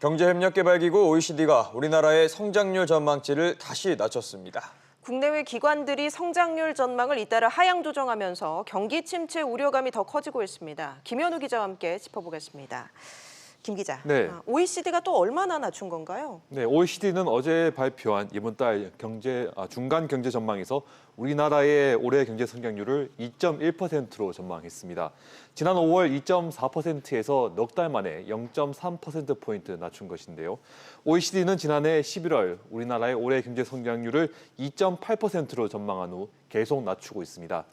경제협력개발기구 OECD가 우리나라의 성장률 전망치를 다시 낮췄습니다. 국내외 기관들이 성장률 전망을 잇따라 하향 조정하면서 경기 침체 우려감이 더 커지고 있습니다. 김현우 기자와 함께 짚어보겠습니다. 김 기자, 네. OECD가 또 얼마나 낮춘 건가요? 네, OECD는 어제 발표한 이번 달 중간 경제 전망에서 우리나라의 올해 경제 성장률을 2.1%로 전망했습니다. 지난 5월 2.4%에서 넉 달 만에 0.3%포인트 낮춘 것인데요. OECD는 지난해 11월 우리나라의 올해 경제 성장률을 2.8%로 전망한 후 계속 낮추고 있습니다.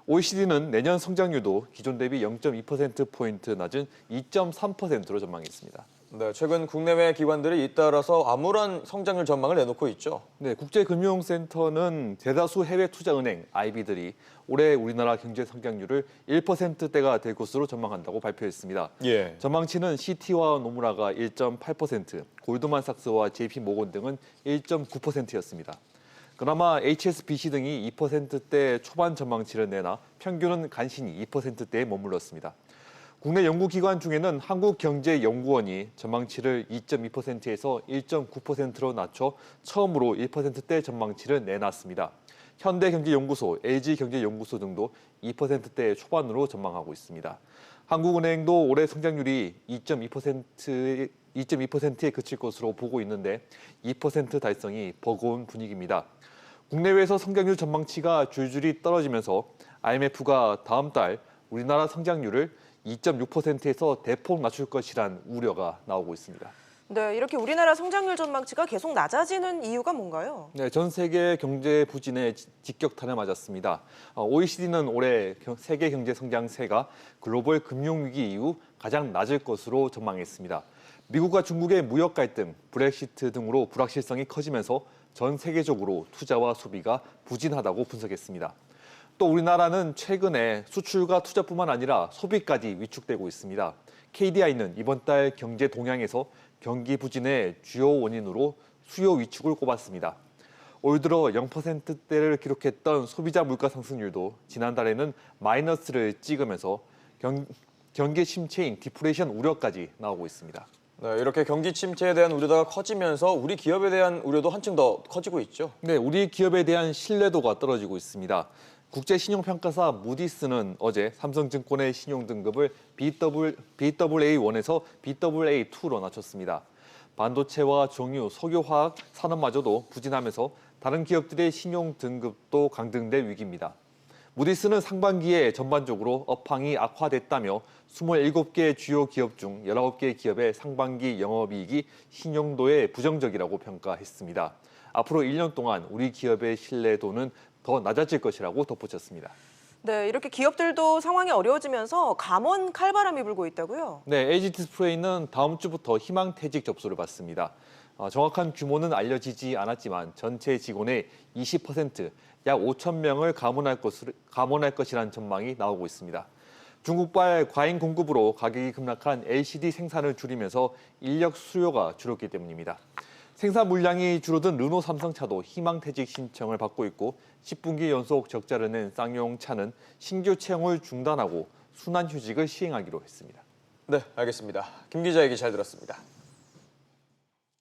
OECD는 내년 성장률도 기존 대비 0.2%포인트 낮은 2.3%로 전망했습니다. 네, 최근 국내외 기관들이 잇따라서 암울한 성장률 전망을 내놓고 있죠. 네, 국제금융센터는 대다수 해외 투자은행, IB들이 올해 우리나라 경제 성장률을 1%대가 될 것으로 전망한다고 발표했습니다. 예. 전망치는 CT와 노무라가 1.8%, 골드만삭스와 JP모건 등은 1.9%였습니다. 그나마 HSBC 등이 2%대 초반 전망치를 내나 평균은 간신히 2%대에 머물렀습니다. 국내 연구기관 중에는 한국경제연구원이 전망치를 2.2%에서 1.9%로 낮춰 처음으로 1%대 전망치를 내놨습니다. 현대경제연구소, LG경제연구소 등도 2%대 초반으로 전망하고 있습니다. 한국은행도 올해 성장률이 2.2%에 그칠 것으로 보고 있는데 2% 달성이 버거운 분위기입니다. 국내외에서 성장률 전망치가 줄줄이 떨어지면서 IMF가 다음 달 우리나라 성장률을 2.6%에서 대폭 낮출 것이란 우려가 나오고 있습니다. 네, 이렇게 우리나라 성장률 전망치가 계속 낮아지는 이유가 뭔가요? 네, 전 세계 경제 부진에 직격탄을 맞았습니다. OECD는 올해 세계 경제 성장세가 글로벌 금융위기 이후 가장 낮을 것으로 전망했습니다. 미국과 중국의 무역 갈등, 브렉시트 등으로 불확실성이 커지면서 전 세계적으로 투자와 소비가 부진하다고 분석했습니다. 또 우리나라는 최근에 수출과 투자뿐만 아니라 소비까지 위축되고 있습니다. KDI는 이번 달 경제 동향에서 경기 부진의 주요 원인으로 수요 위축을 꼽았습니다. 올 들어 0%대를 기록했던 소비자 물가 상승률도 지난달에는 마이너스를 찍으면서 경기 침체인 디플레이션 우려까지 나오고 있습니다. 네, 이렇게 경기 침체에 대한 우려가 커지면서 우리 기업에 대한 우려도 한층 더 커지고 있죠. 네, 우리 기업에 대한 신뢰도가 떨어지고 있습니다. 국제신용평가사 무디스는 어제 삼성증권의 신용등급을 BAA1에서 BAA2로 낮췄습니다. 반도체와 정유, 석유화학 산업마저도 부진하면서 다른 기업들의 신용등급도 강등될 위기입니다. 무디스는 상반기에 전반적으로 업황이 악화됐다며 27개 주요 기업 중 19개 기업의 상반기 영업이익이 신용도에 부정적이라고 평가했습니다. 앞으로 1년 동안 우리 기업의 신뢰도는 더 낮아질 것이라고 덧붙였습니다. 네, 이렇게 기업들도 상황이 어려워지면서 감원 칼바람이 불고 있다고요? 네, LG디스플레이는 다음 주부터 희망퇴직 접수를 받습니다. 정확한 규모는 알려지지 않았지만 전체 직원의 20%, 약 5천 명을 감원할 것이라는 전망이 나오고 있습니다. 중국발 과잉 공급으로 가격이 급락한 LCD 생산을 줄이면서 인력 수요가 줄었기 때문입니다. 생산 물량이 줄어든 르노 삼성차도 희망퇴직 신청을 받고 있고 10분기 연속 적자를 낸 쌍용차는 신규 채용을 중단하고 순환휴직을 시행하기로 했습니다. 네, 알겠습니다. 김 기자 얘기 잘 들었습니다.